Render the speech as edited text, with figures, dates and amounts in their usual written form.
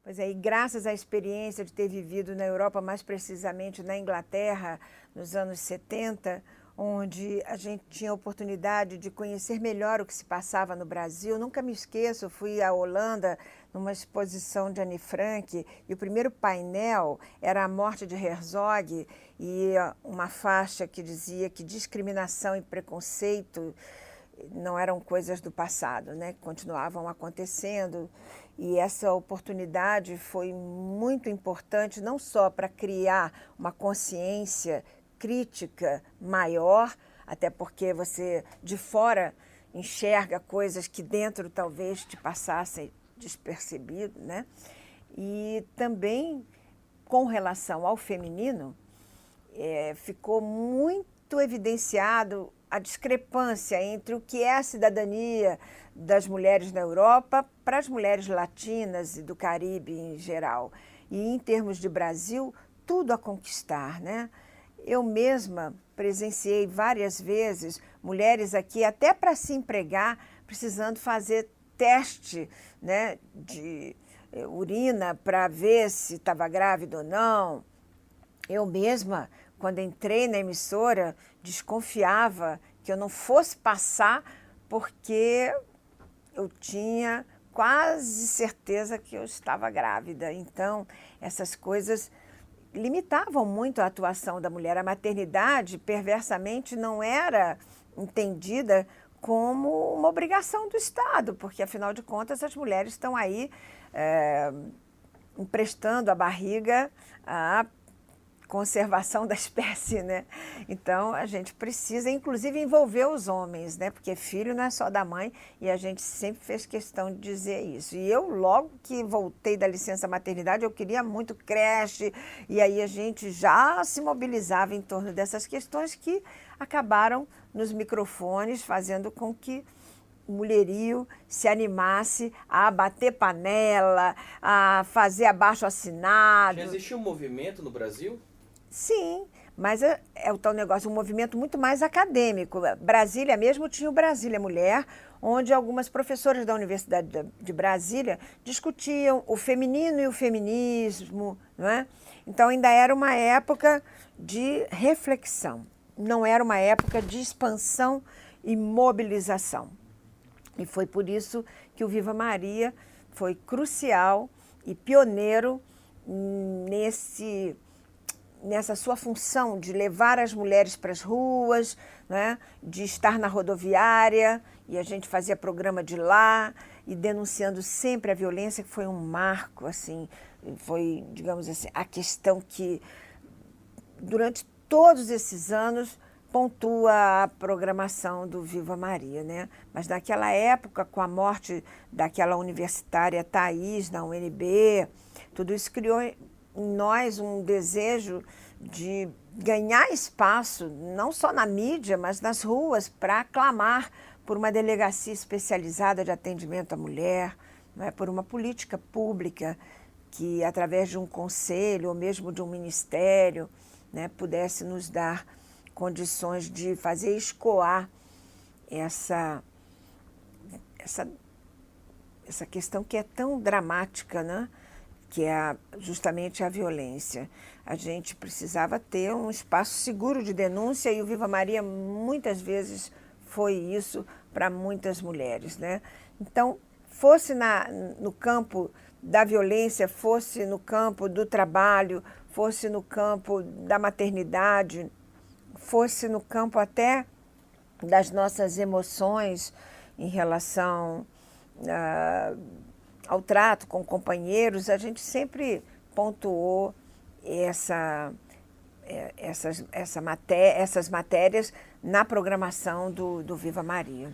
Pois é, e graças à experiência de ter vivido na Europa, mais precisamente na Inglaterra, nos anos 70, onde a gente tinha a oportunidade de conhecer melhor o que se passava no Brasil. Nunca me esqueço, fui à Holanda numa exposição de Anne Frank e o primeiro painel era a morte de Herzog e uma faixa que dizia que discriminação e preconceito não eram coisas do passado, né? Continuavam acontecendo. E essa oportunidade foi muito importante, não só para criar uma consciência crítica maior, até porque você de fora enxerga coisas que dentro talvez te passassem despercebido, né? E também com relação ao feminino, ficou muito evidenciado a discrepância entre o que é a cidadania das mulheres na Europa para as mulheres latinas e do Caribe em geral. E em termos de Brasil, tudo a conquistar, né? Eu mesma presenciei várias vezes mulheres aqui, até para se empregar, precisando fazer teste, né, de urina para ver se estava grávida ou não. Eu mesma, quando entrei na emissora, desconfiava que eu não fosse passar porque eu tinha quase certeza que eu estava grávida. Então, essas coisas limitavam muito a atuação da mulher. A maternidade, perversamente, não era entendida como uma obrigação do Estado, porque, afinal de contas, as mulheres estão aí emprestando a barriga à conservação da espécie, né? Então, a gente precisa, inclusive, envolver os homens, né? Porque filho não é só da mãe e a gente sempre fez questão de dizer isso. E eu, logo que voltei da licença maternidade, eu queria muito creche e aí a gente já se mobilizava em torno dessas questões que acabaram nos microfones, fazendo com que o mulherio se animasse a bater panela, a fazer abaixo-assinado. Já existiu um movimento no Brasil? Sim, mas é o tal negócio, um movimento muito mais acadêmico. Brasília mesmo tinha o Brasília Mulher, onde algumas professoras da Universidade de Brasília discutiam o feminino e o feminismo, não é? Então ainda era uma época de reflexão, não era uma época de expansão e mobilização. E foi por isso que o Viva Maria foi crucial e pioneiro nessa sua função de levar as mulheres para as ruas, né? De estar na rodoviária, e a gente fazia programa de lá, e denunciando sempre a violência, que foi um marco, assim, foi, digamos assim, a questão que, durante todos esses anos, pontua a programação do Viva Maria, né? Mas naquela época, com a morte daquela universitária Thaís, na UNB, tudo isso criou em nós um desejo de ganhar espaço, não só na mídia, mas nas ruas, para clamar por uma delegacia especializada de atendimento à mulher, não é? Por uma política pública que, através de um conselho ou mesmo de um ministério, né, pudesse nos dar condições de fazer escoar essa questão que é tão dramática, né? Que é justamente a violência. A gente precisava ter um espaço seguro de denúncia e o Viva Maria muitas vezes foi isso para muitas mulheres, né? Então, fosse no campo da violência, fosse no campo do trabalho, fosse no campo da maternidade, fosse no campo até das nossas emoções em relação ao trato com companheiros, a gente sempre pontuou essas matérias na programação do Viva Maria.